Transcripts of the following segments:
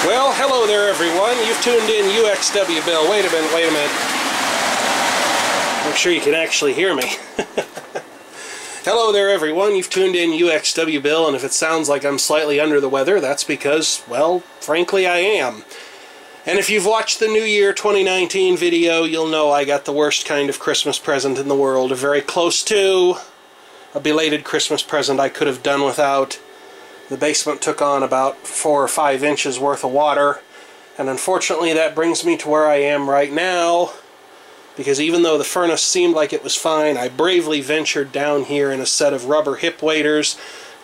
Well, hello there everyone. You've tuned in uxwbill. Wait a minute. I'm sure you can actually hear me. Hello there everyone. You've tuned in uxwbill, and if it sounds like I'm slightly under the weather, that's because, well, frankly I am. And if you've watched the New Year 2019 video, you'll know I got the worst kind of Christmas present in the world. Very close to a belated Christmas present I could have done without. The basement took on about 4 or 5 inches worth of water, and unfortunately that brings me to where I am right now, because even though the furnace seemed like it was fine, I bravely ventured down here in a set of rubber hip waders,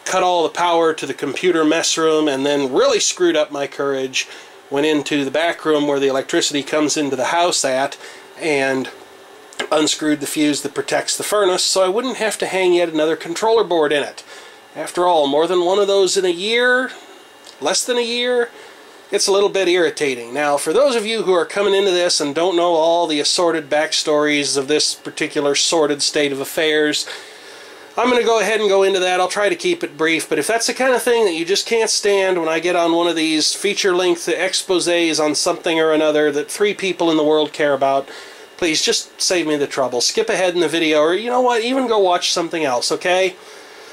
cut all the power to the computer mess room, and then really screwed up my courage, went into the back room where the electricity comes into the house at, and unscrewed the fuse that protects the furnace so I wouldn't have to hang yet another controller board in it. After all, more than one of those in a year, less than a year, it's a little bit irritating. Now, for those of you who are coming into this and don't know all the assorted backstories of this particular sordid state of affairs, I'm going to go ahead and go into that. I'll try to keep it brief, but if that's the kind of thing that you just can't stand when I get on one of these feature-length exposés on something or another that 3 people in the world care about, please just save me the trouble. Skip ahead in the video, or you know what, even go watch something else, okay?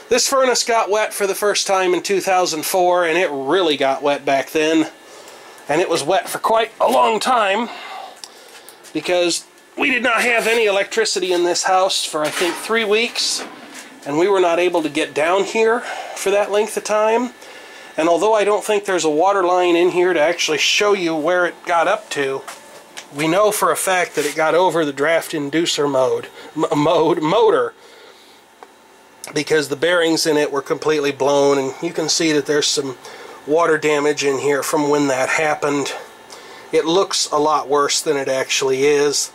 This furnace got wet for the first time in 2004, and it really got wet back then. And it was wet for quite a long time, because we did not have any electricity in this house for, I think, 3 weeks, and we were not able to get down here for that length of time. And although I don't think there's a water line in here to actually show you where it got up to, we know for a fact that it got over the draft inducer motor, because the bearings in it were completely blown, and you can see that there's some water damage in here from when that happened. It looks a lot worse than it actually is.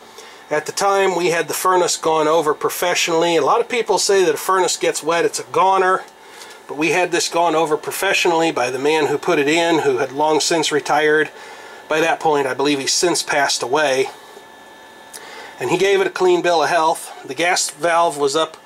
At the time, we had the furnace gone over professionally. A lot of people say that a furnace gets wet, it's a goner, but we had this gone over professionally by the man who put it in, who had long since retired. By that point, I believe he's since passed away. And he gave it a clean bill of health. The gas valve was up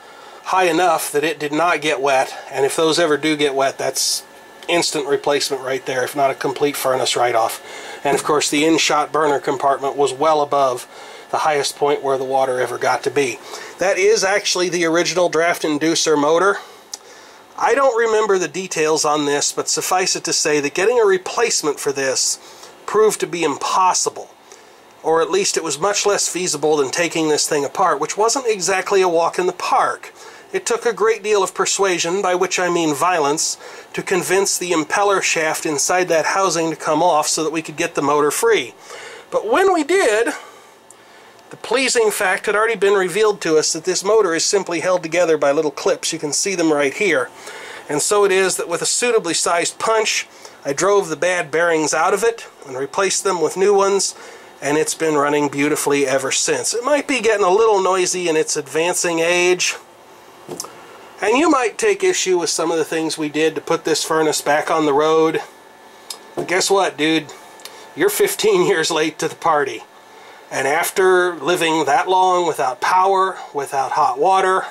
high enough that it did not get wet, and if those ever do get wet, that's instant replacement right there, if not a complete furnace write-off. And of course the in-shot burner compartment was well above the highest point where the water ever got to be. That is actually the original draft inducer motor. I don't remember the details on this, but suffice it to say that getting a replacement for this proved to be impossible. Or at least it was much less feasible than taking this thing apart, which wasn't exactly a walk in the park. It took a great deal of persuasion, by which I mean violence, to convince the impeller shaft inside that housing to come off so that we could get the motor free. But when we did, the pleasing fact had already been revealed to us that this motor is simply held together by little clips. You can see them right here. And so it is that with a suitably sized punch, I drove the bad bearings out of it and replaced them with new ones, and it's been running beautifully ever since. It might be getting a little noisy in its advancing age, and you might take issue with some of the things we did to put this furnace back on the road. But guess what, dude? You're 15 years late to the party. And after living that long without power, without hot water,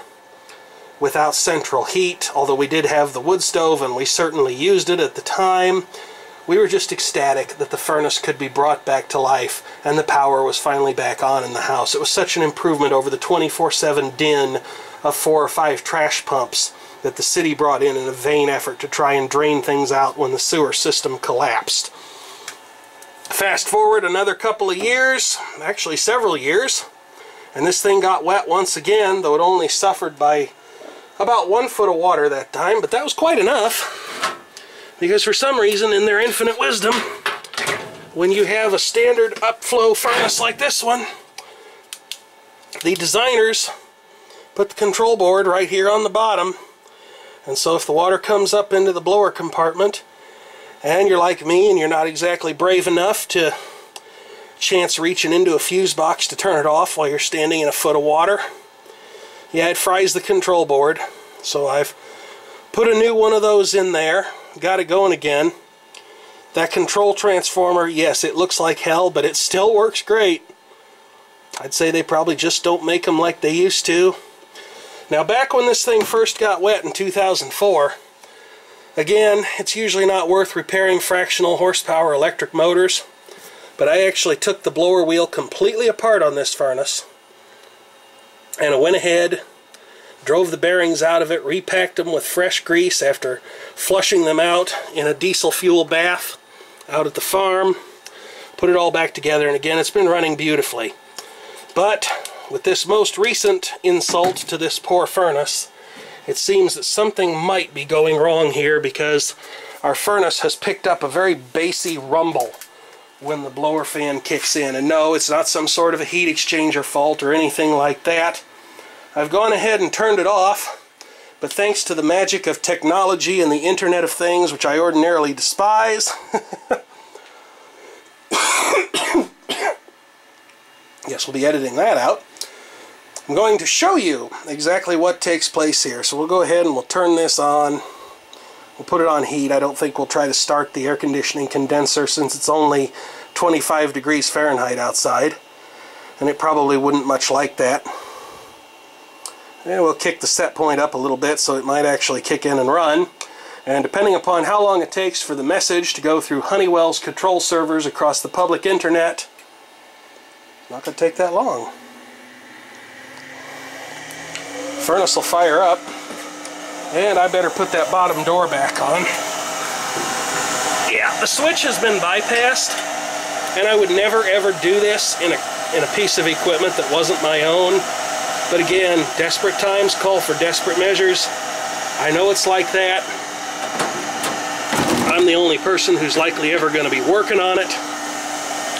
without central heat, although we did have the wood stove and we certainly used it at the time, we were just ecstatic that the furnace could be brought back to life and the power was finally back on in the house. It was such an improvement over the 24/7 din of 4 or 5 trash pumps that the city brought in a vain effort to try and drain things out when the sewer system collapsed. Fast forward another couple of years, actually several years, and this thing got wet once again, though it only suffered by about 1 foot of water that time, but that was quite enough, because for some reason, in their infinite wisdom, when you have a standard upflow furnace like this one, the designers put the control board right here on the bottom, and so if the water comes up into the blower compartment, and you're like me and you're not exactly brave enough to chance reaching into a fuse box to turn it off while you're standing in a foot of water, yeah, it fries the control board. So I've put a new one of those in there, got it going again. That control transformer, yes, it looks like hell, but it still works great. I'd say they probably just don't make them like they used to. Now, back when this thing first got wet in 2004, Again, it's usually not worth repairing fractional horsepower electric motors, but I actually took the blower wheel completely apart on this furnace, and I went ahead, drove the bearings out of it, repacked them with fresh grease after flushing them out in a diesel fuel bath out at the farm, put it all back together, and again, it's been running beautifully. But with this most recent insult to this poor furnace, it seems that something might be going wrong here, because our furnace has picked up a very bassy rumble when the blower fan kicks in. And no, it's not some sort of a heat exchanger fault or anything like that. I've gone ahead and turned it off, but thanks to the magic of technology and the Internet of Things, which I ordinarily despise, yes, we'll be editing that out. I'm going to show you exactly what takes place here. So we'll go ahead and we'll turn this on. We'll put it on heat. I don't think we'll try to start the air conditioning condenser since it's only 25 degrees Fahrenheit outside, and it probably wouldn't much like that. And we'll kick the set point up a little bit so it might actually kick in and run. And depending upon how long it takes for the message to go through Honeywell's control servers across the public internet, it's not going to take that long. Furnace will fire up, and I better put that bottom door back on. Yeah, the switch has been bypassed, and I would never ever do this in a piece of equipment that wasn't my own. But again, desperate times call for desperate measures. I know it's like that. I'm the only person who's likely ever going to be working on it.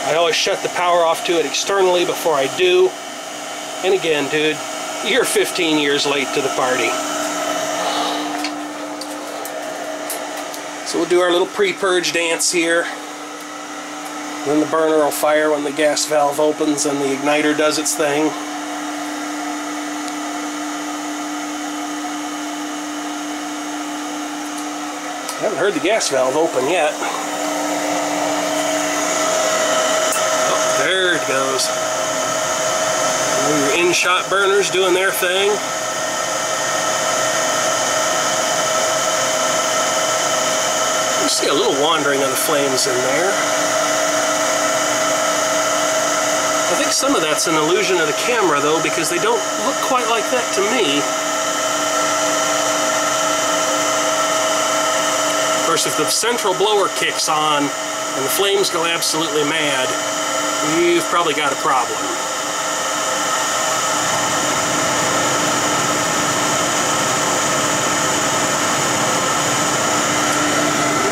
I always shut the power off to it externally before I do. And again, dude, you're 15 years late to the party. So we'll do our little pre-purge dance here. Then the burner will fire when the gas valve opens and the igniter does its thing. I haven't heard the gas valve open yet. Oh, there it goes. Your in-shot burners doing their thing. You see a little wandering of the flames in there. I think some of that's an illusion of the camera, though, because they don't look quite like that to me. Of course, if the central blower kicks on and the flames go absolutely mad, you've probably got a problem.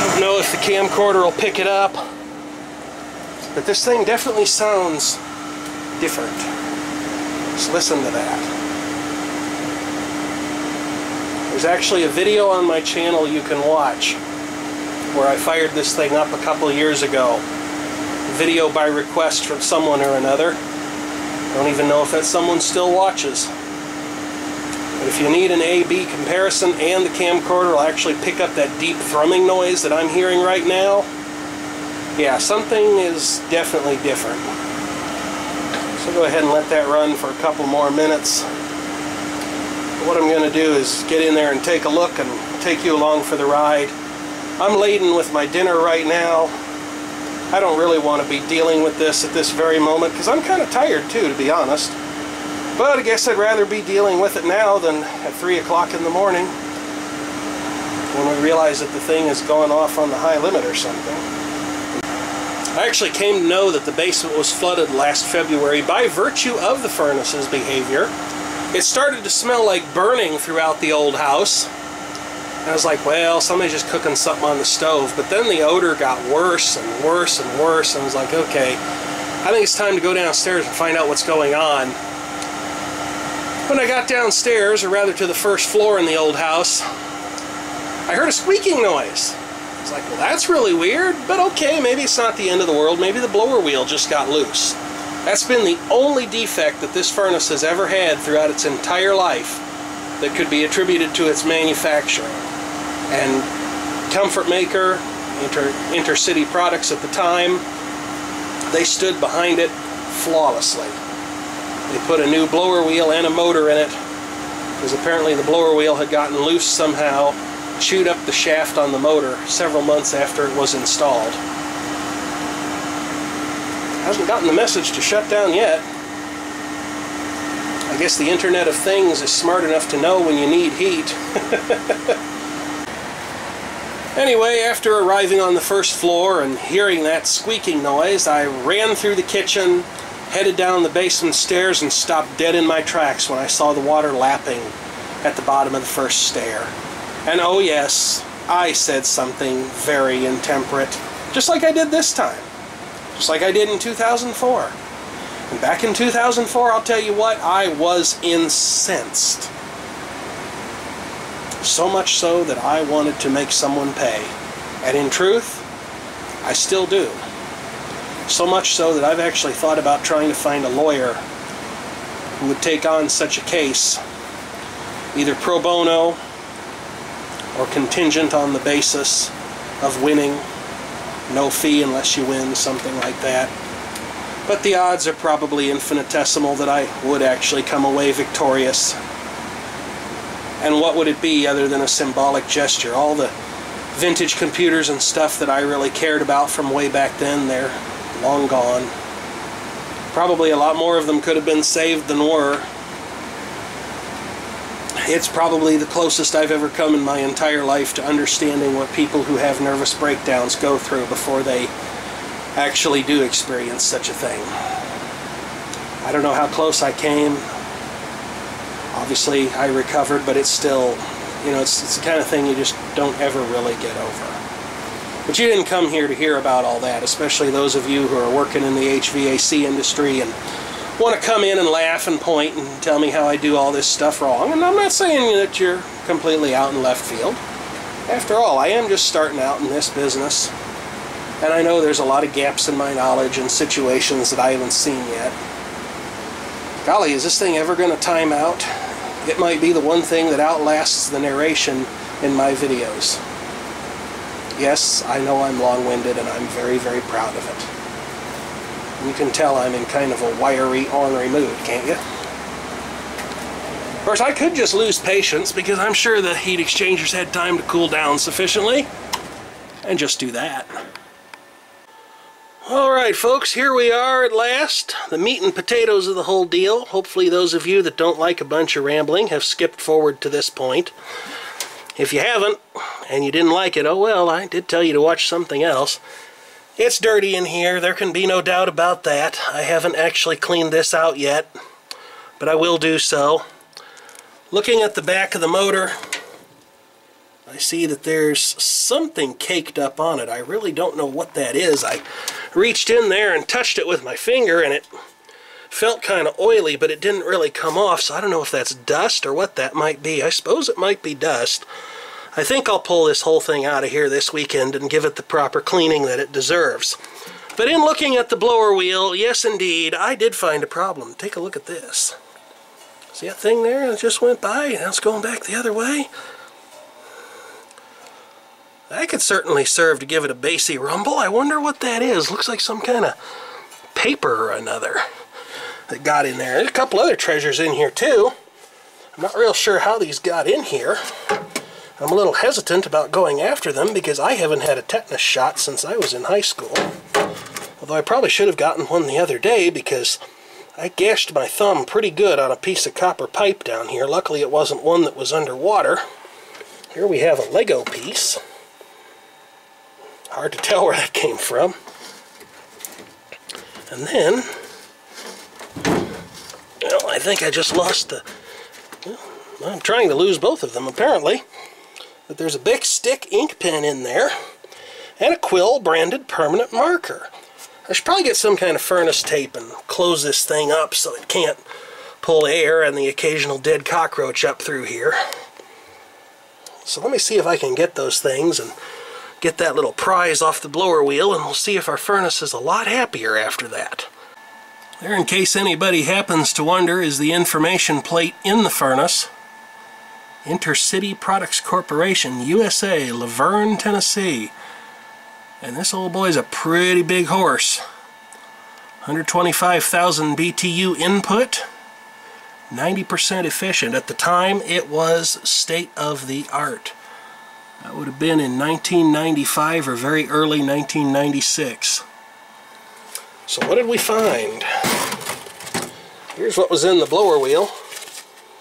I don't know if the camcorder will pick it up, but this thing definitely sounds different. Just listen to that. There's actually a video on my channel you can watch where I fired this thing up a couple of years ago. A video by request from someone or another. I don't even know if that someone still watches. But if you need an A-B comparison and the camcorder will actually pick up that deep thrumming noise that I'm hearing right now, yeah, something is definitely different. So go ahead and let that run for a couple more minutes. What I'm going to do is get in there and take a look and take you along for the ride. I'm laden with my dinner right now. I don't really want to be dealing with this at this very moment because I'm kind of tired too, to be honest. But I guess I'd rather be dealing with it now than at 3 o'clock in the morning when we realize that the thing has gone off on the high limit or something. I actually came to know that the basement was flooded last February by virtue of the furnace's behavior. It started to smell like burning throughout the old house. And I was like, well, somebody's just cooking something on the stove. But then the odor got worse and worse and worse. And I was like, okay, I think it's time to go downstairs and find out what's going on. When I got downstairs, or rather to the first floor in the old house, I heard a squeaking noise. I was like, well, that's really weird, but okay, maybe it's not the end of the world. Maybe the blower wheel just got loose. That's been the only defect that this furnace has ever had throughout its entire life that could be attributed to its manufacturing. And Comfortmaker, Intercity Products at the time, they stood behind it flawlessly. They put a new blower wheel and a motor in it, because apparently the blower wheel had gotten loose somehow, chewed up the shaft on the motor several months after it was installed. Hasn't gotten the message to shut down yet. I guess the Internet of Things is smart enough to know when you need heat. Anyway, after arriving on the first floor and hearing that squeaking noise, I ran through the kitchen, headed down the basement stairs, and stopped dead in my tracks when I saw the water lapping at the bottom of the first stair. And oh yes, I said something very intemperate, just like I did this time, just like I did in 2004. And back in 2004, I'll tell you what, I was incensed. So much so that I wanted to make someone pay. And in truth, I still do. So much so that I've actually thought about trying to find a lawyer who would take on such a case, either pro bono or contingent on the basis of winning, no fee unless you win, something like that. But the odds are probably infinitesimal that I would actually come away victorious. And what would it be other than a symbolic gesture? All the vintage computers and stuff that I really cared about from way back then, they're long gone. Probably a lot more of them could have been saved than were. It's probably the closest I've ever come in my entire life to understanding what people who have nervous breakdowns go through before they actually do experience such a thing. I don't know how close I came. Obviously, I recovered, but it's still, you know, it's the kind of thing you just don't ever really get over. But you didn't come here to hear about all that, especially those of you who are working in the HVAC industry and want to come in and laugh and point and tell me how I do all this stuff wrong. And I'm not saying that you're completely out in left field. After all, I am just starting out in this business, and I know there's a lot of gaps in my knowledge and situations that I haven't seen yet. Golly, is this thing ever going to time out? It might be the one thing that outlasts the narration in my videos. Yes, I know I'm long-winded, and I'm very, very proud of it. You can tell I'm in kind of a wiry, ornery mood, can't you? Of course, I could just lose patience, because I'm sure the heat exchangers had time to cool down sufficiently, and just do that. Alright folks, here we are at last, the meat and potatoes of the whole deal. Hopefully those of you that don't like a bunch of rambling have skipped forward to this point. If you haven't, and you didn't like it, oh well, I did tell you to watch something else. It's dirty in here, there can be no doubt about that. I haven't actually cleaned this out yet, but I will do so. Looking at the back of the motor, I see that there's something caked up on it. I really don't know what that is. I reached in there and touched it with my finger, and it felt kind of oily, but it didn't really come off, so I don't know if that's dust or what that might be. I suppose it might be dust. I think I'll pull this whole thing out of here this weekend and give it the proper cleaning that it deserves. But in looking at the blower wheel, yes indeed, I did find a problem. Take a look at this. See that thing there that just went by? Now it's going back the other way. That could certainly serve to give it a bassy rumble. I wonder what that is. Looks like some kind of paper or another that got in there. There's a couple other treasures in here too. I'm not real sure how these got in here. I'm a little hesitant about going after them because I haven't had a tetanus shot since I was in high school. Although I probably should have gotten one the other day because I gashed my thumb pretty good on a piece of copper pipe down here. Luckily it wasn't one that was underwater. Here we have a Lego piece. Hard to tell where that came from. And then, well, I think I just lost the... Well, I'm trying to lose both of them, apparently. But there's a Bic stick ink pen in there, and a Quill branded permanent marker. I should probably get some kind of furnace tape and close this thing up so it can't pull air and the occasional dead cockroach up through here. So let me see if I can get those things and get that little prize off the blower wheel, and we'll see if our furnace is a lot happier after that. There, in case anybody happens to wonder, is the information plate in the furnace. Intercity Products Corporation, USA, Laverne, Tennessee. And this old boy's a pretty big horse. 125,000 BTU input, 90% efficient. At the time, it was state of the art. That would have been in 1995 or very early 1996. So what did we find? Here's what was in the blower wheel.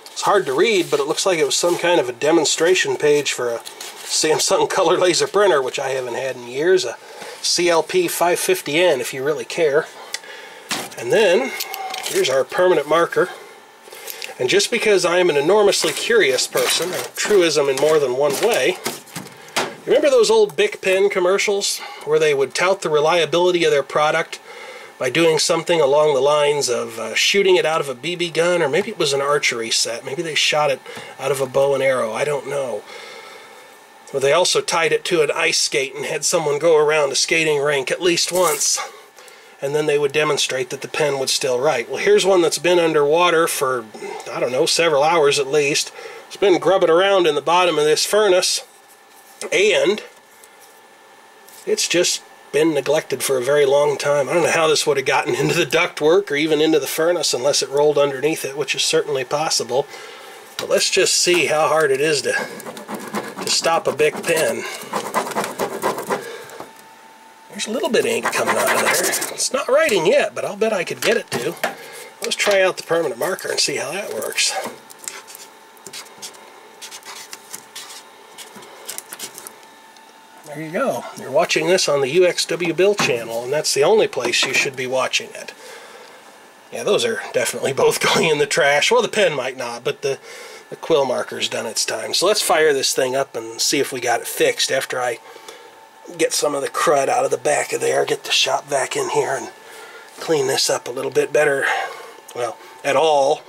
It's hard to read, but it looks like it was some kind of a demonstration page for a Samsung color laser printer, which I haven't had in years. A CLP 550N, if you really care. And then, here's our permanent marker. And just because I am an enormously curious person, a truism in more than one way, remember those old Bic pen commercials where they would tout the reliability of their product by doing something along the lines of shooting it out of a BB gun, or maybe it was an archery set. Maybe they shot it out of a bow and arrow. I don't know. But they also tied it to an ice skate and had someone go around a skating rink at least once, and then they would demonstrate that the pen would still write. Well, here's one that's been underwater for, I don't know, several hours at least. It's been grubbing around in the bottom of this furnace, and it's just been neglected for a very long time. I don't know how this would have gotten into the ductwork or even into the furnace unless it rolled underneath it, which is certainly possible. But let's just see how hard it is to stop a Bic pen. There's a little bit of ink coming out of there. It's not writing yet, but I'll bet I could get it to. Let's try out the permanent marker and see how that works. There you go. You're watching this on the uxwbill channel, and that's the only place you should be watching it. Yeah, those are definitely both going in the trash. Well, the pen might not, but the quill marker's done its time. So let's fire this thing up and see if we got it fixed after I get some of the crud out of the back of there, get the shop vac in here, and clean this up a little bit better. Well, at all.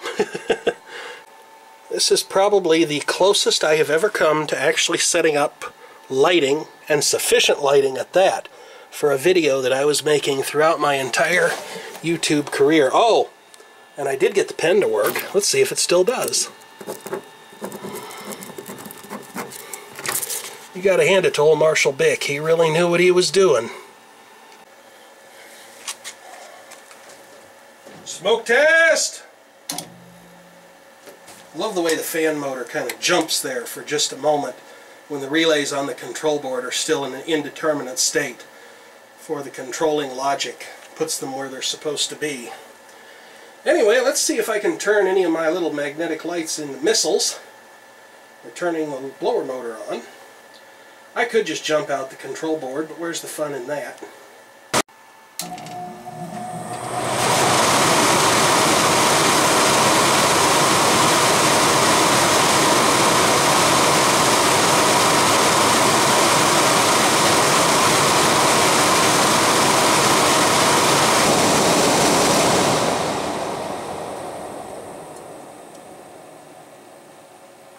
This is probably the closest I have ever come to actually setting up lighting, and sufficient lighting at that, for a video that I was making throughout my entire YouTube career. Oh, and I did get the pen to work. Let's see if it still does. You gotta hand it to old Marshall Bic. He really knew what he was doing. Smoke test! Love the way the fan motor kind of jumps there for just a moment when the relays on the control board are still in an indeterminate state, for the controlling logic puts them where they're supposed to be. Anyway, let's see if I can turn any of my little magnetic lights into missiles. We're turning the blower motor on. I could just jump out the control board, but where's the fun in that?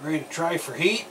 Ready to try for heat?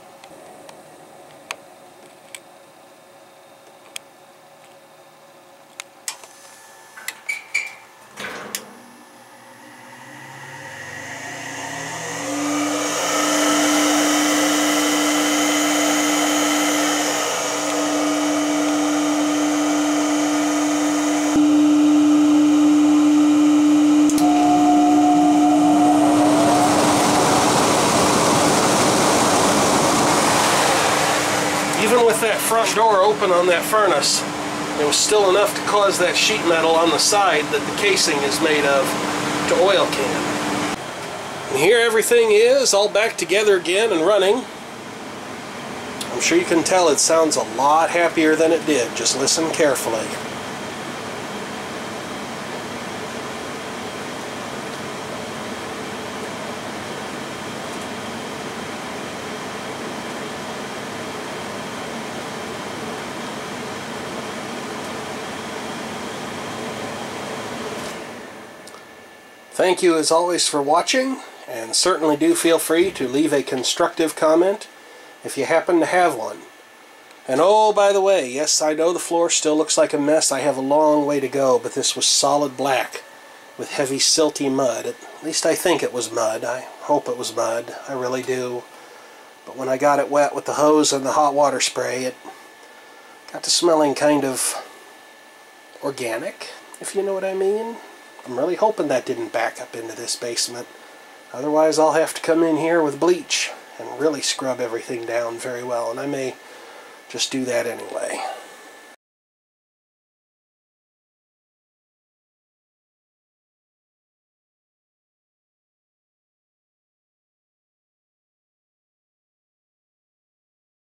Even with that front door open on that furnace, it was still enough to cause that sheet metal on the side that the casing is made of to oil can. And here everything is all back together again and running. I'm sure you can tell it sounds a lot happier than it did. Just listen carefully. Thank you as always for watching, and certainly do feel free to leave a constructive comment if you happen to have one. And oh, by the way, yes, I know the floor still looks like a mess. I have a long way to go, but this was solid black with heavy silty mud. At least I think it was mud. I hope it was mud. I really do. But when I got it wet with the hose and the hot water spray, it got to smelling kind of organic, if you know what I mean. I'm really hoping that didn't back up into this basement. Otherwise I'll have to come in here with bleach and really scrub everything down very well. And I may just do that anyway.